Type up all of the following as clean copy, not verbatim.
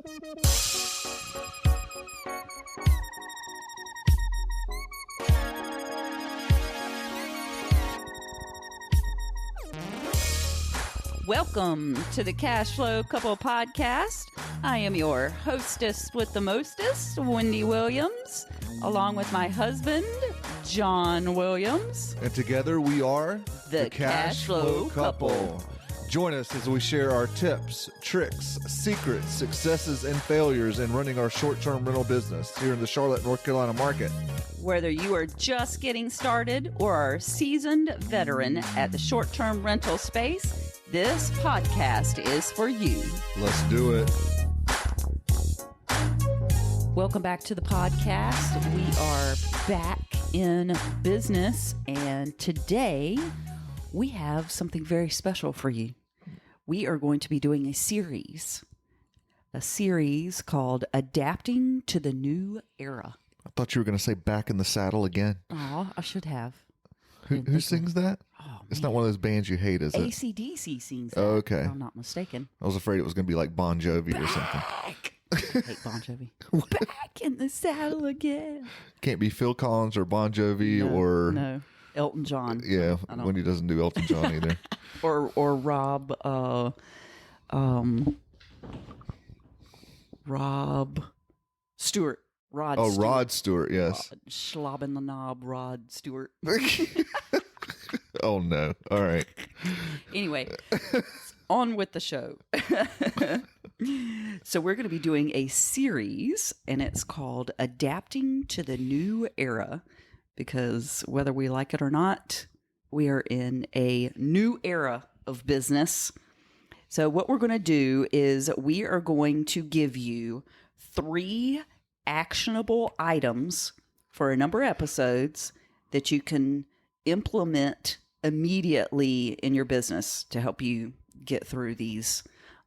Welcome to the Cash Flow Couple Podcast. I am your hostess with the mostest, Wendy Williams, along with my husband, John Williams. And together we are the Cash Flow Couple. Join us as we share our tips, tricks, secrets, successes, and failures in running our short-term rental business here in the Charlotte, North Carolina market. Whether you are just getting started or are a seasoned veteran at the short-term rental space, this podcast is for you. Let's do it. Welcome back to the podcast. We are back in business, and today we have something very special for you. We are going to be doing a series called Adapting to the New Era. I thought you were going to say Back in the Saddle again. Oh, I should have. Who sings that? Oh, it's not one of those bands you hate, is it? AC/DC sings that, okay. if I'm not mistaken. I was afraid it was going to be like Bon Jovi or something. I hate Bon Jovi. Back in the saddle again. Can't be Phil Collins or Bon Jovi or... No, Elton John. Yeah, Wendy doesn't do Elton John either. or Rob Stewart. Rod Stewart, yes. Schlobbing the knob, Rod Stewart. Oh, no. All right. Anyway, on with the show. So we're going to be doing a series, and it's called Adapting to the New Era, because whether we like it or not, we are in a new era of business. So what we're going to do is we are going to give you 3 actionable items for a number of episodes that you can implement immediately in your business to help you get through these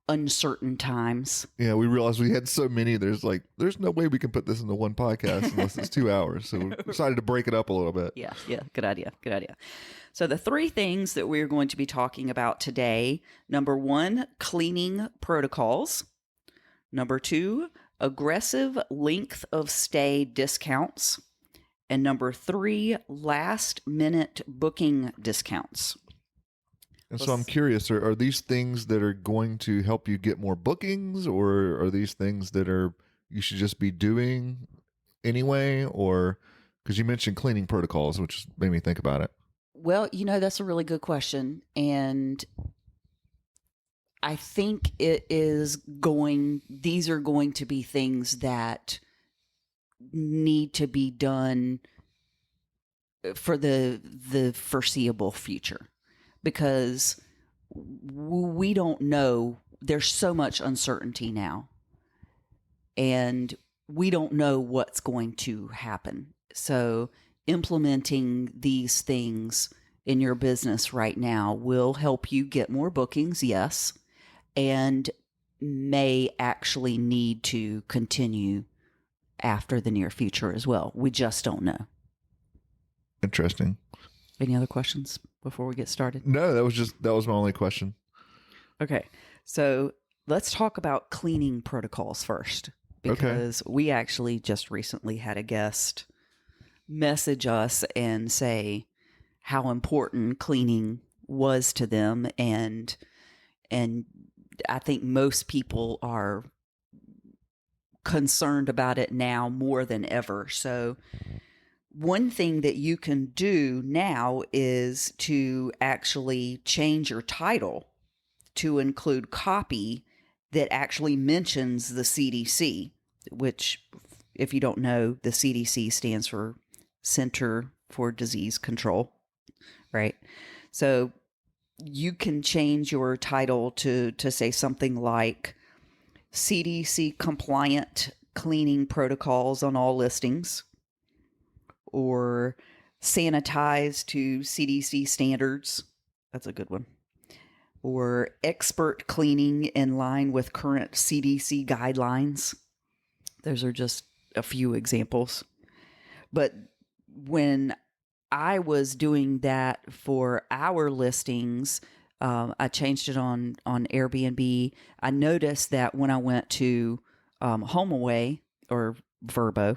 uncertain times. Yeah, we realized we had so many. There's no way we can put this into one podcast unless it's 2 hours. So we decided to break it up a little bit. Yeah. Good idea. So the 3 things that we're going to be talking about today: number 1, cleaning protocols; number 2, aggressive length of stay discounts; and number 3, last minute booking discounts. And so I'm curious, are these things that are going to help you get more bookings, or are these things that you should just be doing anyway? Or because you mentioned cleaning protocols, which made me think about it. Well, that's a really good question. And I think these are going to be things that need to be done for the foreseeable future, because we don't know. There's so much uncertainty now, and we don't know what's going to happen. So implementing these things in your business right now will help you get more bookings, yes, and may actually need to continue after the near future as well. We just don't know. Interesting. Any other questions before we get started? No, that was my only question. Okay. So let's talk about cleaning protocols first, because we actually just recently had a guest message us and say how important cleaning was to them. And I think most people are concerned about it now more than ever. So one thing that you can do now is to actually change your title to include copy that actually mentions the CDC, which, if you don't know, the CDC stands for Center for Disease Control, right? So you can change your title to say something like CDC compliant cleaning protocols on all listings, or sanitized to CDC standards. That's a good one. Or expert cleaning in line with current CDC guidelines. Those are just a few examples. But when I was doing that for our listings, I changed it on Airbnb. I noticed that when I went to HomeAway, or Verbo,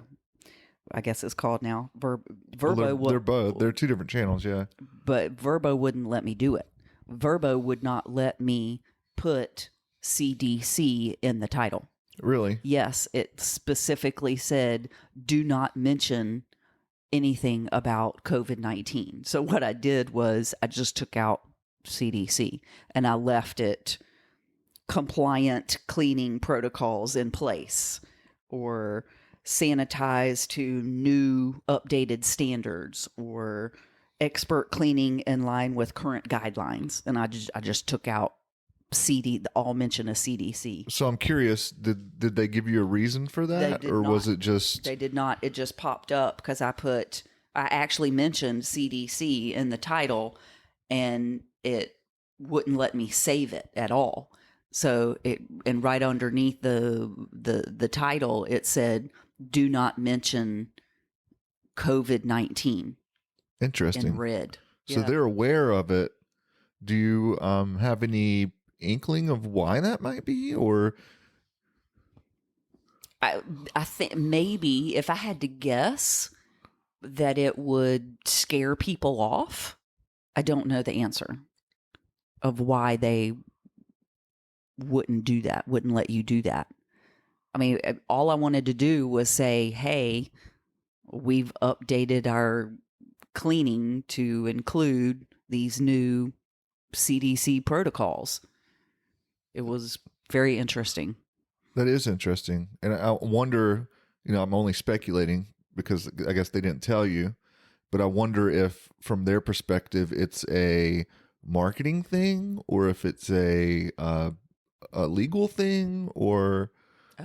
I guess it's called now. Well, Verbo they're would, both. They're two different channels. Yeah. but Verbo wouldn't let me do it. Verbo would not let me put CDC in the title. Really? Yes, it specifically said, do not mention anything about COVID-19. So what I did was I just took out CDC and I left it compliant cleaning protocols in place, or sanitize to new updated standards, or expert cleaning in line with current guidelines. And I just took out all mention of CDC. So I'm curious, did they give you a reason for that, or not. was it just They did not. It just popped up because I actually mentioned CDC in the title, and it wouldn't let me save it at all. So and right underneath the title, it said, "Do not mention COVID-19" interesting? in red. So Yeah. they're aware of it. Do you have any inkling of why that might be, or I think maybe if I had to guess that it would scare people off. I don't know the answer of why they wouldn't do that, wouldn't let you do that. I mean, all I wanted to do was say, hey, we've updated our cleaning to include these new CDC protocols. It was very interesting. that is interesting? And I wonder, I'm only speculating because I guess they didn't tell you, but I wonder if from their perspective it's a marketing thing, or if it's a legal thing, or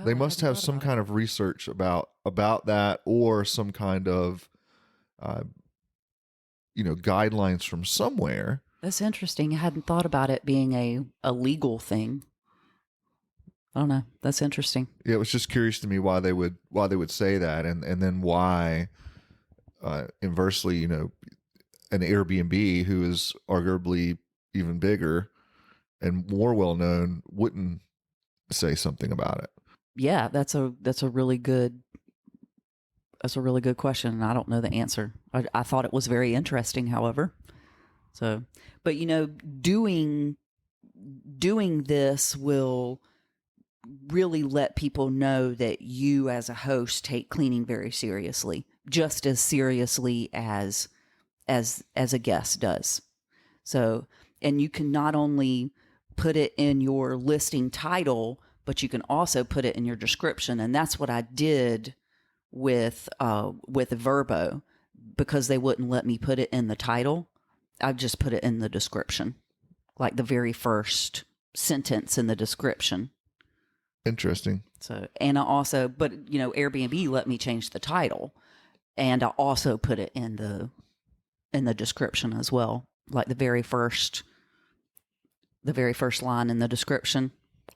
they must have some kind of research about that, or some kind of guidelines from somewhere. That's interesting. I hadn't thought about it being a legal thing. I don't know. That's interesting. Yeah, it was just curious to me why they would say that, and then why inversely, an Airbnb, who is arguably even bigger and more well known, wouldn't say something about it. Yeah, that's a really good question, and I don't know the answer. I thought it was very interesting, however. So, but doing this will really let people know that you as a host take cleaning very seriously, just as seriously as a guest does. So, and you can not only put it in your listing title, but you can also put it in your description. And that's what I did with Verbo, because they wouldn't let me put it in the title. I just put it in the description, like the very first sentence in the description. Interesting. So, and I also, but Airbnb let me change the title, and I also put it in the description as well, like the very first line in the description.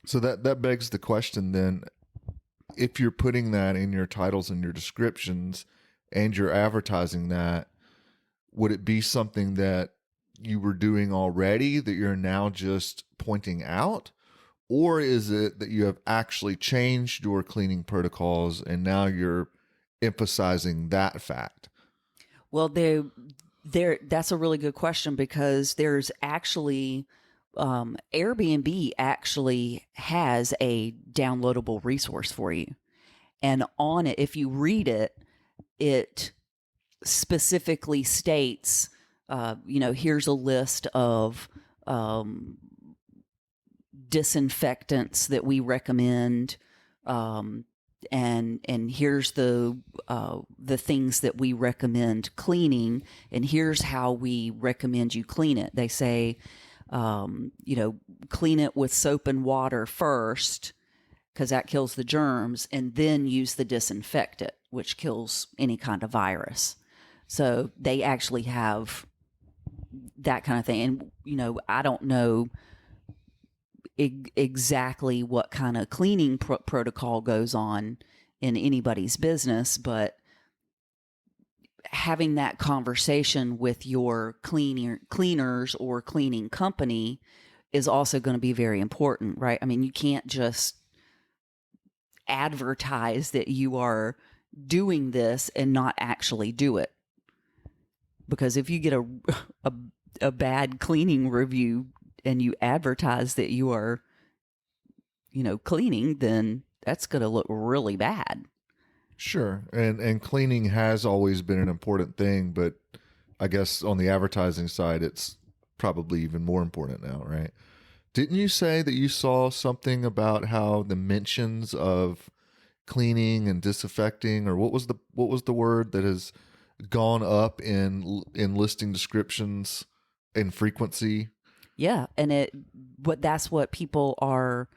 So that begs the question then, if you're putting that in your titles and your descriptions and you're advertising that, would it be something that you were doing already that you're now just pointing out? Or is it that you have actually changed your cleaning protocols and now you're emphasizing that fact? Well, that's a really good question, because there's actually Airbnb actually has a downloadable resource for you. And on it, if you read it, it specifically states, here's a list of disinfectants that we recommend, and here's the things that we recommend cleaning, and here's how we recommend you clean it. They say, clean it with soap and water first, because that kills the germs, and then use the disinfectant, which kills any kind of virus. So they actually have that kind of thing. And, I don't know exactly what kind of cleaning protocol goes on in anybody's business, but having that conversation with your cleaners or cleaning company is also going to be very important, right? I mean, you can't just advertise that you are doing this and not actually do it. Because if you get a bad cleaning review and you advertise that you are, cleaning, then that's going to look really bad. Sure. And cleaning has always been an important thing, but I guess on the advertising side, it's probably even more important now, right? Didn't you say that you saw something about how the mentions of cleaning and disinfecting, or what was the word that has gone up in listing descriptions in frequency? Yeah, but that's what people are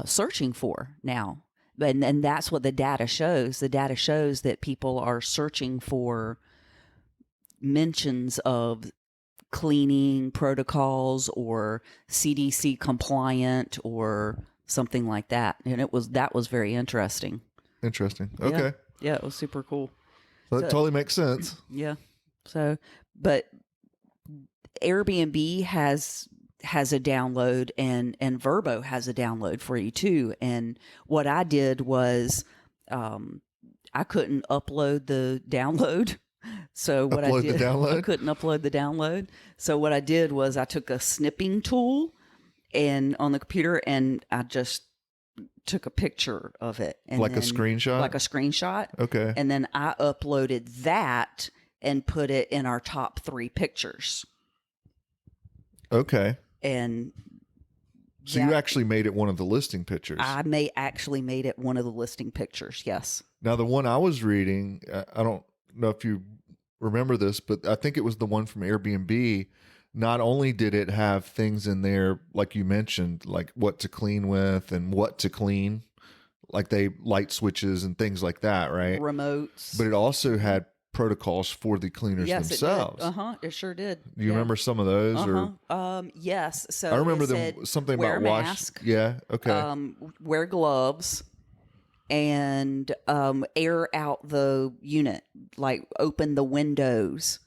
searching for now, and that's what the data shows. The data shows that people are searching for mentions of cleaning protocols or CDC compliant or something like that, and that was very interesting. Interesting. Okay. Yeah, it was super cool. Well, that totally makes sense. Yeah. So, but Airbnb has a download, and Verbo has a download for you too. And what I did was, I couldn't upload the download. So what I did, I couldn't upload the download. So what I did was I took a snipping tool and on the computer, and I just took a picture of it. And like a screenshot? Like a screenshot. Okay. And then I uploaded that and put it in our top 3 pictures. Okay. And so you actually made it one of the listing pictures. I actually made it one of the listing pictures. Yes. Now the one I was reading, I don't know if you remember this, but I think it was the one from Airbnb. Not only did it have things in there, like you mentioned, like what to clean with and what to clean, like light switches and things like that, right? Remotes. But it also had protocols for the cleaners themselves. It sure did. Do you remember some of those? Or yes. So I remember something wear about a mask. Yeah. Okay. Wear gloves, and air out the unit, like open the windows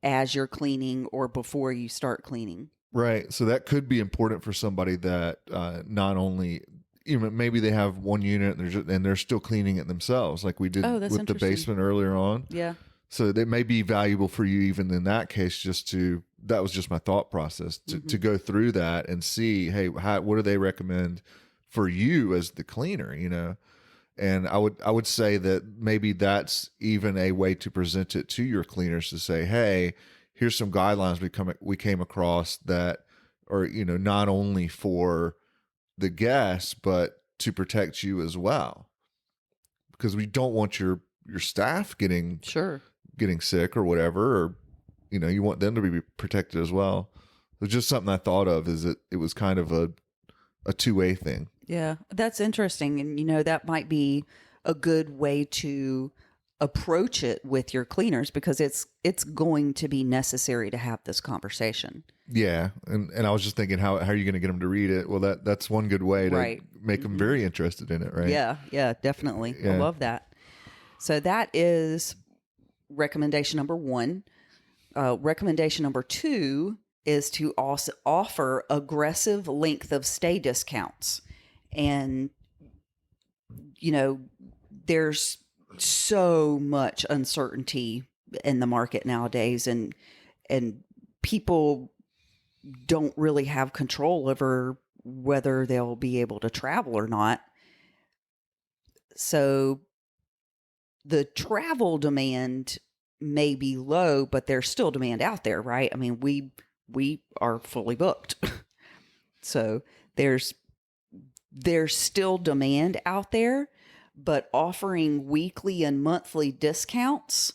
as you're cleaning or before you start cleaning. Right. So that could be important for somebody that not only, maybe they have one unit and they're still cleaning it themselves, like we did with the basement earlier on. Yeah. So that may be valuable for you even in that case, that was just my thought process to go through that and see, hey, what do they recommend for you as the cleaner, And I would say that maybe that's even a way to present it to your cleaners to say, hey, here's some guidelines we came across that are, not only for the guests, but to protect you as well. Because we don't want your staff getting sick or whatever, or, you want them to be protected as well. It's just something I thought of, is it was kind of a two-way thing. Yeah, that's interesting. And, that might be a good way to approach it with your cleaners, because it's going to be necessary to have this conversation. Yeah. And I was just thinking, how are you going to get them to read it? Well, that's one good way to make them very interested in it, right? Yeah, definitely. Yeah. I love that. So that is recommendation number 1. Recommendation number 2 is to also offer aggressive length of stay discounts. And, there's so much uncertainty in the market nowadays, and people don't really have control over whether they'll be able to travel or not. So the travel demand may be low, but there's still demand out there, right? I mean, we are fully booked. So there's still demand out there, but offering weekly and monthly discounts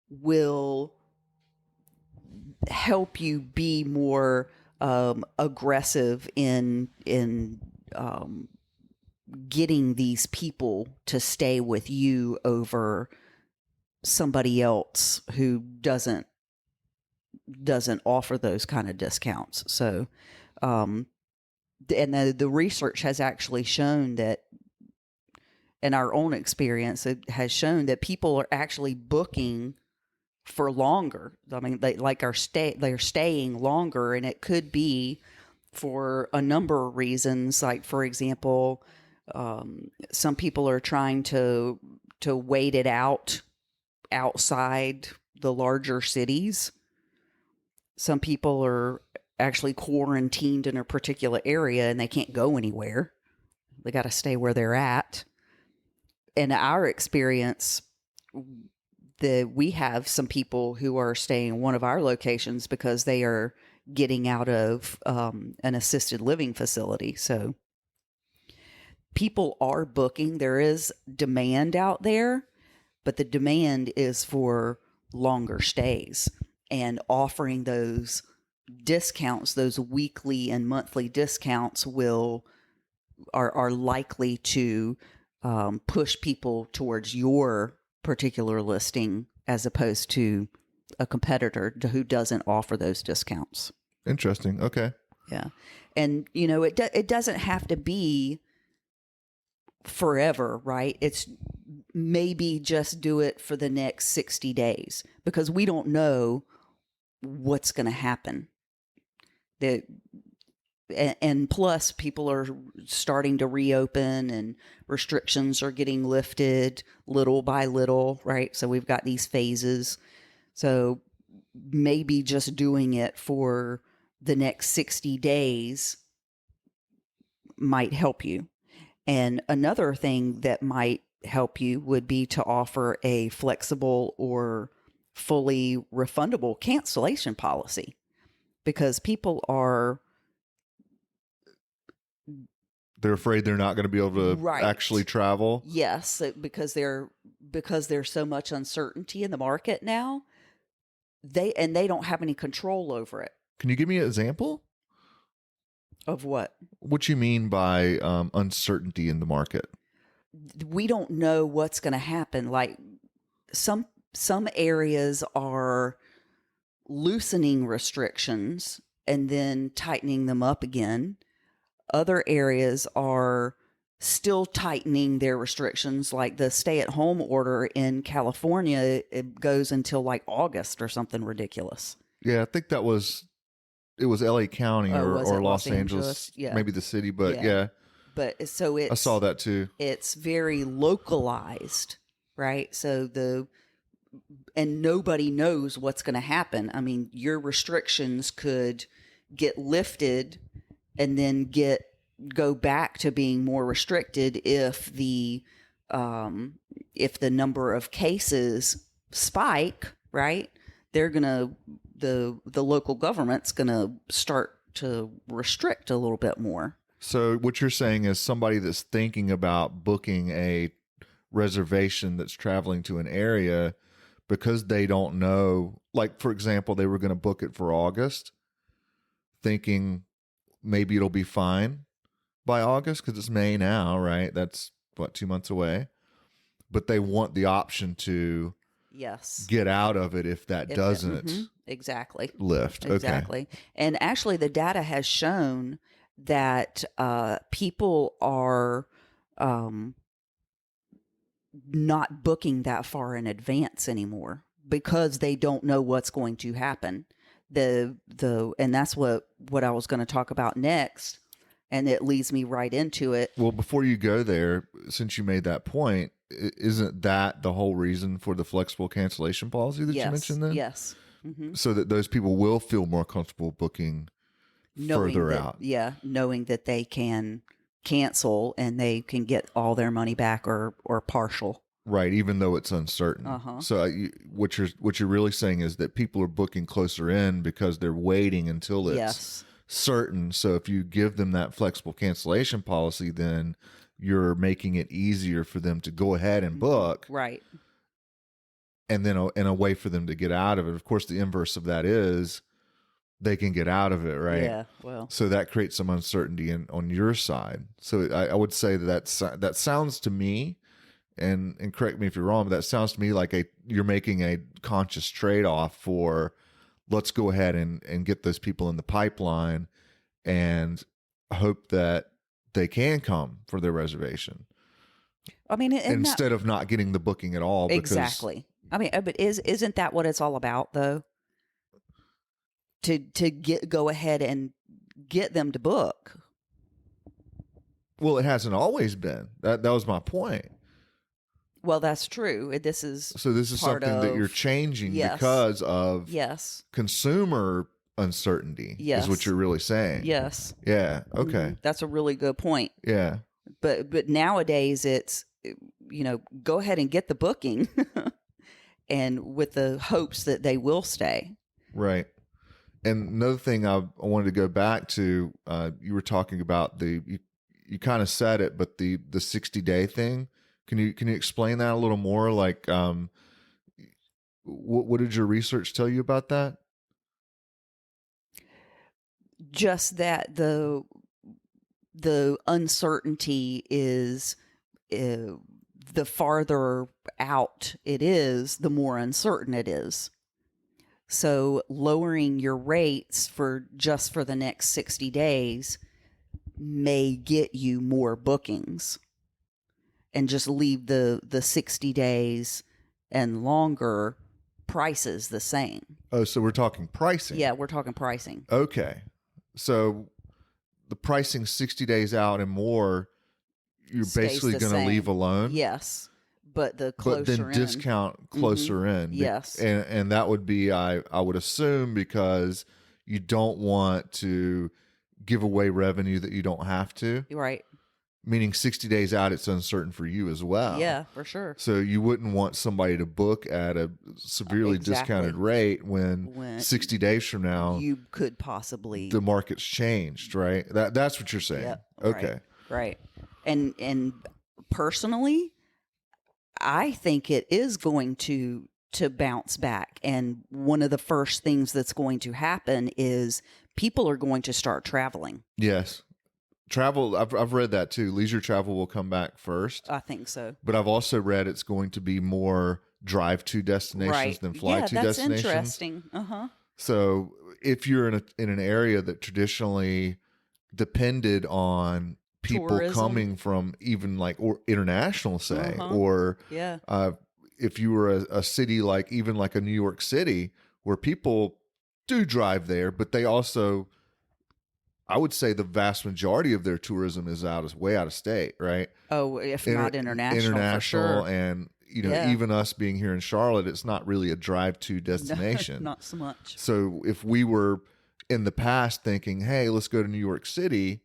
will help you be more aggressive in getting these people to stay with you over somebody else who doesn't offer those kind of discounts. So, and the research has actually shown that, in our own experience, it has shown that people are actually booking for longer. I mean, they're staying longer, and it could be for a number of reasons. Like, for example, Some people are trying to wait it out outside the larger cities. Some people are actually quarantined in a particular area and they can't go anywhere. They got to stay where they're at. In our experience, we have some people who are staying in one of our locations because they are getting out of an assisted living facility. So people are booking. There is demand out there, but the demand is for longer stays, and offering those discounts, those weekly and monthly discounts are likely to push people towards your particular listing as opposed to a competitor who doesn't offer those discounts. Interesting. Okay. Yeah. And, it doesn't have to be forever, right? It's maybe just do it for the next 60 days because we don't know what's going to happen. And plus, people are starting to reopen and restrictions are getting lifted little by little, right? So we've got these phases. So maybe just doing it for the next 60 days might help you. And another thing that might help you would be to offer a flexible or fully refundable cancellation policy, because people are... They're afraid they're not going to be able to actually travel. Yes, because there's so much uncertainty in the market now. They don't have any control over it. Can you give me an example of what? What you mean by uncertainty in the market? We don't know what's going to happen. Like some areas are loosening restrictions and then tightening them up again. Other areas are still tightening their restrictions, like the stay-at-home order in California. It goes until like August or something ridiculous. Yeah, I think it was LA County or Los Angeles, yeah. Maybe the city, but yeah. But so I saw that too. It's very localized, right? So and nobody knows what's going to happen. I mean, your restrictions could get lifted and then go back to being more restricted if the number of cases spike, right? They're gonna the local government's gonna start to restrict a little bit more. So what you're saying is somebody that's thinking about booking a reservation that's traveling to an area, because they don't know, like for example, they were going to book it for August, thinking maybe it'll be fine by August because it's May now, right? That's 2 months away. But they want the option to get out of it if doesn't exactly lift. Exactly. Okay. And actually the data has shown that people are not booking that far in advance anymore because they don't know what's going to happen. And that's what I was going to talk about next, and it leads me right into it. Well, before you go there, since you made that point, isn't that the whole reason for the flexible cancellation policy that you mentioned then? Yes. Mm-hmm. So that those people will feel more comfortable booking further out. Yeah, knowing that they can cancel and they can get all their money back or partial. Right, even though it's uncertain. Uh-huh. So what you're really saying is that people are booking closer in because they're waiting until it's certain. So if you give them that flexible cancellation policy, then you're making it easier for them to go ahead and book. Right. And then a way for them to get out of it. Of course, the inverse of that is they can get out of it, right? Yeah, well. So that creates some uncertainty on your side. So I would say that sounds to me, and correct me if you're wrong, but that sounds to me like you're making a conscious trade-off for let's go ahead and get those people in the pipeline and hope that they can come for their reservation. I mean, instead of not getting the booking at all. Exactly. I mean, but isn't that what it's all about, though? To go ahead and get them to book. Well, it hasn't always been. That was my point. Well, that's true. This is So this is part something that you're of, changing yes, because of yes, consumer uncertainty is what yes, you're really saying. yes. Yeah. Okay. That's a really good point. Yeah. But nowadays it's, go ahead and get the booking and with the hopes that they will stay. Right. And another thing I wanted to go back to, you were talking about you kind of said it, but the 60-day thing. Can you explain that a little more? Like, what did your research tell you about that? Just that the uncertainty is, the farther out it is, the more uncertain it is. So lowering your rates for the next 60 days may get you more bookings, and just leave the 60 days and longer prices the same. Oh, so we're talking pricing. Yeah, we're talking pricing. Okay. So the pricing 60 days out and more, you're Stays basically the going to same. leave alone. Yes. But the closer But then in. discount closer in. Yes. And that would be, I would assume, because you don't want to give away revenue that you don't have to. Right. Meaning 60 days out, it's uncertain for you as well. Yeah, for sure. So you wouldn't want somebody to book at a severely discounted rate when 60 days from now you could possibly, the market's changed, right? That's what you're saying. Yep, Okay. Right. And personally, I think it is going to bounce back. And one of the first things that's going to happen is people are going to start traveling. Yes. Travel, I've read that too. Leisure travel will come back first. I think so. But I've also read it's going to be more drive to destinations than fly to destinations. That's interesting. Uh-huh. So if you're in an area that traditionally depended on people Tourism. coming from even like or international, say, or if you were a city like even like a New York City where people do drive there, but they also, I would say the vast majority of their tourism is way out of state, right? Oh, if not international, for sure. And even us being here in Charlotte, it's not really a drive to destination. Not so much. So if we were in the past thinking, hey, let's go to New York City,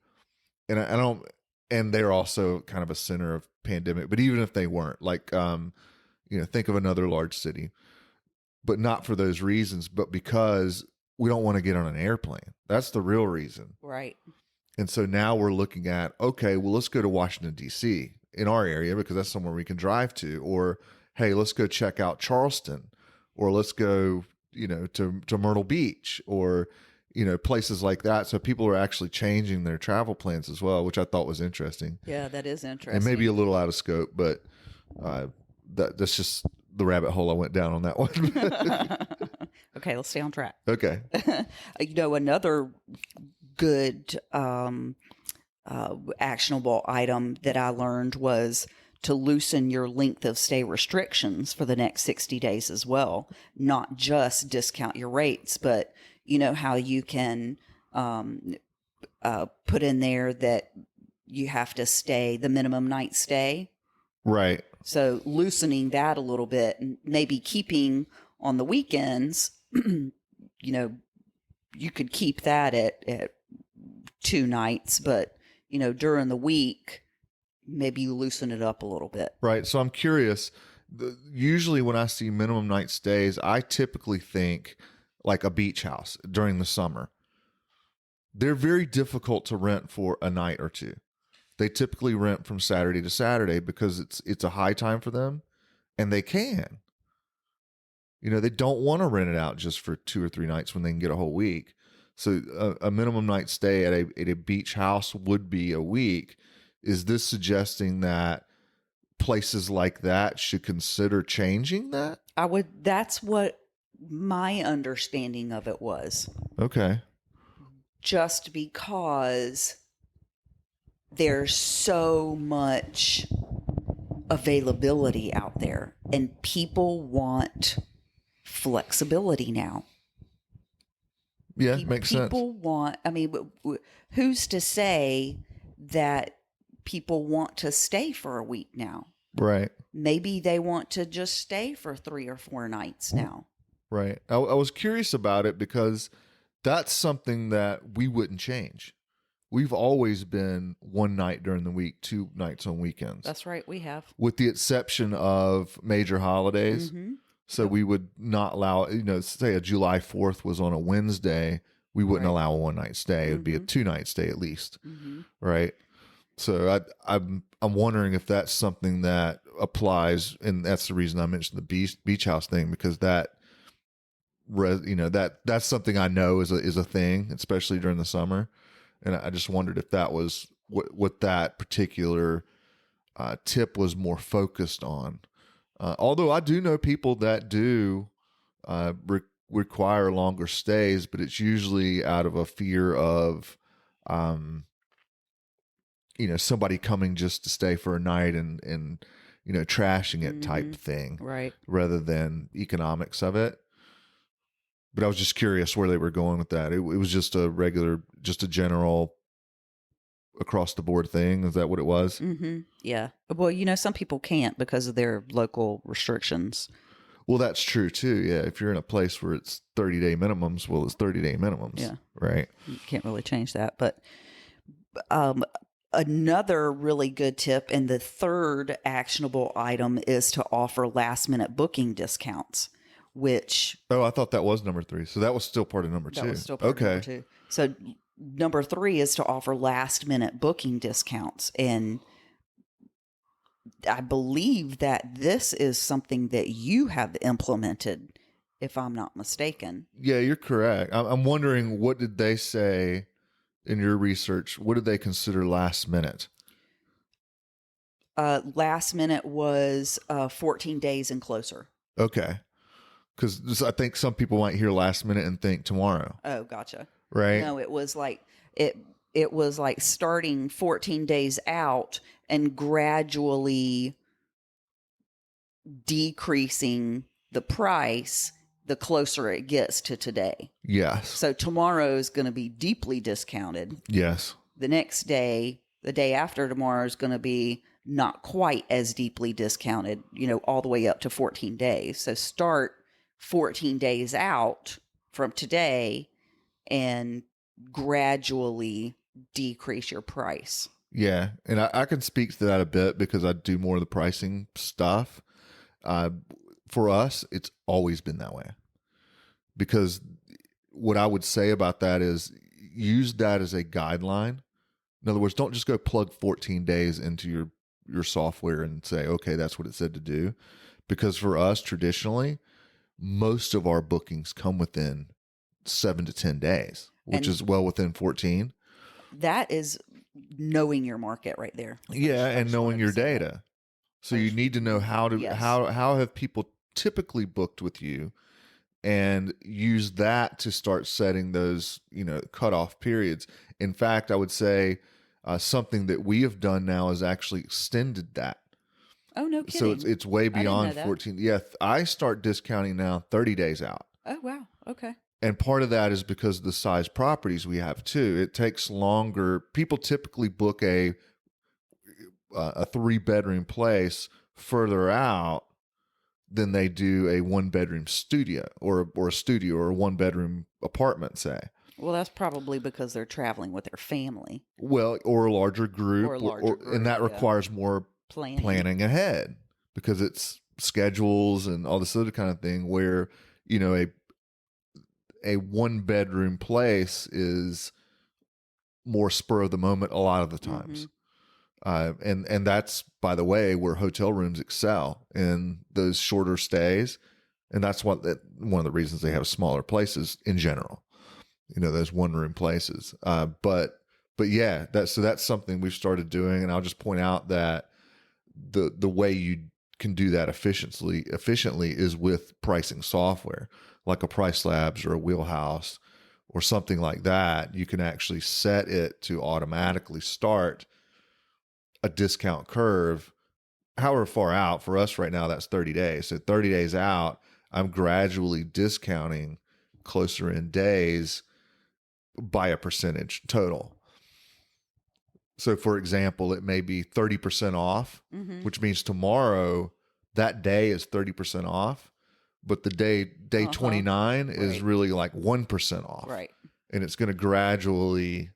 and I don't, and they're also kind of a center of pandemic, but even if they weren't, like, think of another large city, but not for those reasons, but because we don't want to get on an airplane. That's the real reason. Right. And so now we're looking at, okay, well, let's go to Washington, D.C. in our area because that's somewhere we can drive to. Or, hey, let's go check out Charleston. Or let's go, to Myrtle Beach or, places like that. So people are actually changing their travel plans as well, which I thought was interesting. Yeah, that is interesting. And maybe a little out of scope, but that's just the rabbit hole I went down on that one. Okay, let's stay on track. Okay. Another good actionable item that I learned was to loosen your length of stay restrictions for the next 60 days as well. Not just discount your rates, but how you can put in there that you have to stay the minimum night stay. Right. So loosening that a little bit and maybe keeping on the weekends, you could keep that at 2 nights, but, during the week, maybe you loosen it up a little bit. Right. So I'm curious, usually when I see minimum night stays, I typically think like a beach house during the summer. They're very difficult to rent for a night or two. They typically rent from Saturday to Saturday because it's a high time for them, and they can. They don't want to rent it out just for 2 or 3 nights when they can get a whole week. So a minimum night stay at a beach house would be a week. Is this suggesting that places like that should consider changing that? That's what my understanding of it was. Okay. Just because there's so much availability out there and people want flexibility now. Yeah, makes sense. People want, who's to say that people want to stay for a week now. Right. Maybe they want to just stay for 3 or 4 nights now. Right. I was curious about it because that's something that we wouldn't change. We've always been one night during the week, 2 nights on weekends. That's right, we have. With the exception of major holidays. Mm-hmm. So we would not allow, say a July 4th was on a Wednesday, we wouldn't allow a one-night stay. It would be a 2-night stay at least. Mm-hmm. Right. So I'm wondering if that's something that applies, and that's the reason I mentioned the beach house thing, because that's something I know is a thing, especially during the summer, and I just wondered if that was what that particular tip was more focused on. Although I do know people that do require longer stays, but it's usually out of a fear of somebody coming just to stay for a night and trashing it type thing, right? Rather than economics of it. But I was just curious where they were going with that. It was just a general across the board thing. Is that what it was? Mm-hmm. Yeah. Well, some people can't because of their local restrictions. Well, that's true too. Yeah. If you're in a place where it's 30-day minimums, well, it's 30-day minimums. Yeah. Right. You can't really change that. But another really good tip, and the third actionable item, is to offer last minute booking discounts, which... Oh, I thought that was number 3. So that was still part of number 2. That was still part of number 2. So number 3 is to offer last minute booking discounts. And I believe that this is something that you have implemented, if I'm not mistaken. Yeah, you're correct. I'm wondering, what did they say in your research? What did they consider last minute? Last minute was 14 days and closer. Okay. Because I think some people might hear last minute and think tomorrow. Oh, gotcha. Right. No, it was like it was like starting 14 days out and gradually decreasing the price the closer it gets to today. Yes. So tomorrow is going to be deeply discounted. Yes. The next day, the day after tomorrow, is going to be not quite as deeply discounted, all the way up to 14 days. So start 14 days out from today and gradually decrease your price. Yeah. And I can speak to that a bit because I do more of the pricing stuff. For us, it's always been that way. Because what I would say about that is use that as a guideline. In other words, don't just go plug 14 days into your software and say, okay, that's what it said to do. Because for us, traditionally, most of our bookings come within 7 to 10 days, which is well within 14. That is knowing your market right there. Yeah, and knowing your data. So you need to know how have people typically booked with you, and use that to start setting those, cutoff periods. In fact, I would say something that we have done now is actually extended that. Oh, no kidding. So it's way beyond 14. Yeah, I start discounting now 30 days out. Oh, wow. Okay. And part of that is because of the size properties we have too. It takes longer. People typically book a 3-bedroom place further out than they do a 1-bedroom studio or a studio or a 1-bedroom apartment, say. Well, that's probably because they're traveling with their family. Well, or a larger group, and that requires more planning ahead because it's schedules and all this other kind of thing where, a 1-bedroom place is more spur of the moment a lot of the times. And that's, by the way, where hotel rooms excel in those shorter stays. And that's one of the reasons they have smaller places in general, those 1-room places. But yeah, that's something we've started doing. And I'll just point out that the way you can do that efficiently is with pricing software like a Price Labs or a Wheelhouse or something like that. You can actually set it to automatically start a discount curve however far out. For us right now, that's 30 days. So 30 days out, I'm gradually discounting closer in days by a percentage total. So for example, it may be 30% off, which means tomorrow that day is 30% off, but the day 29 is really like 1% off. Right. And it's going to gradually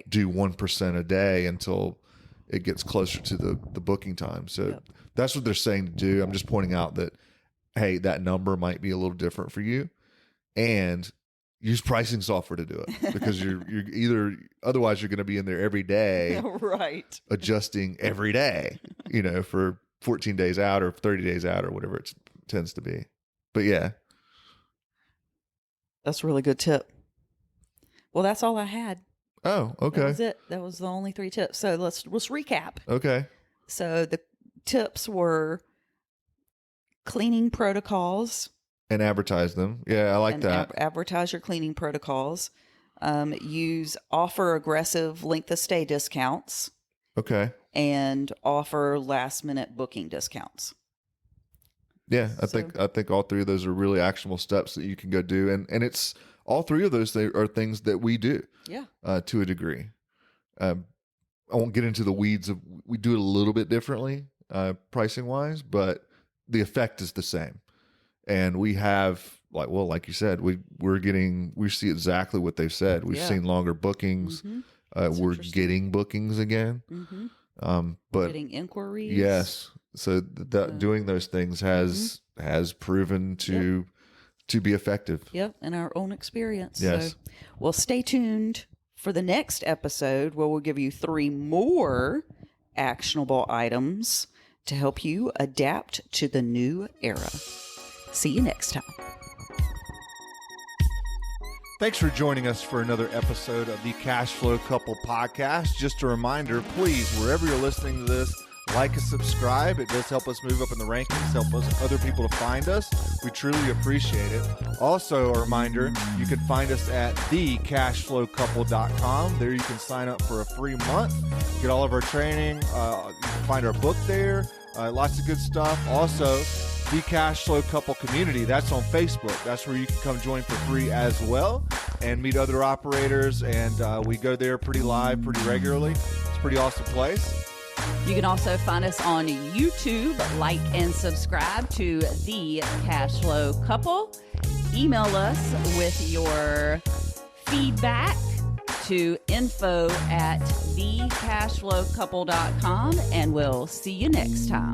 do 1% a day until it gets closer to the booking time. So that's what they're saying to do. I'm just pointing out that, hey, that number might be a little different for you, and use pricing software to do it, because you're either, otherwise you're going to be in there every day, right, adjusting every day, for 14 days out or 30 days out or whatever it tends to be. But yeah, that's a really good tip. Well, that's all I had. Oh, okay. That was it. That was the only 3 tips. So let's recap. Okay. So the tips were cleaning protocols. And advertise them. Yeah, I like that. Advertise your cleaning protocols. Offer aggressive length of stay discounts. Okay. And offer last minute booking discounts. Yeah, I think all 3 of those are really actionable steps that you can go do, and it's all 3 of those are things that we do. Yeah. To a degree. I won't get into the weeds of, we do it a little bit differently, pricing wise, but the effect is the same. And we have, like you said, we see exactly what they've said. We've seen longer bookings. We're getting bookings again. But getting inquiries. Yes. So doing those things has proven to be effective. Yep, in our own experience. Yes. So, well, stay tuned for the next episode, where we'll give you 3 more actionable items to help you adapt to the new era. See you next time. Thanks for joining us for another episode of the Cash Flow Couple podcast. Just a reminder, please, wherever you're listening to this, like and subscribe. It does help us move up in the rankings, help other people to find us. We truly appreciate it. Also, a reminder, you can find us at thecashflowcouple.com. There you can sign up for a free month, get all of our training. You can find our book there. Lots of good stuff. Also, the Cash Flow Couple community, that's on Facebook. That's where you can come join for free as well and meet other operators. And we go there pretty regularly. It's a pretty awesome place. You can also find us on YouTube. Like and subscribe to The Cash Flow Couple. Email us with your feedback to info@thecashflowcouple.com, and we'll see you next time.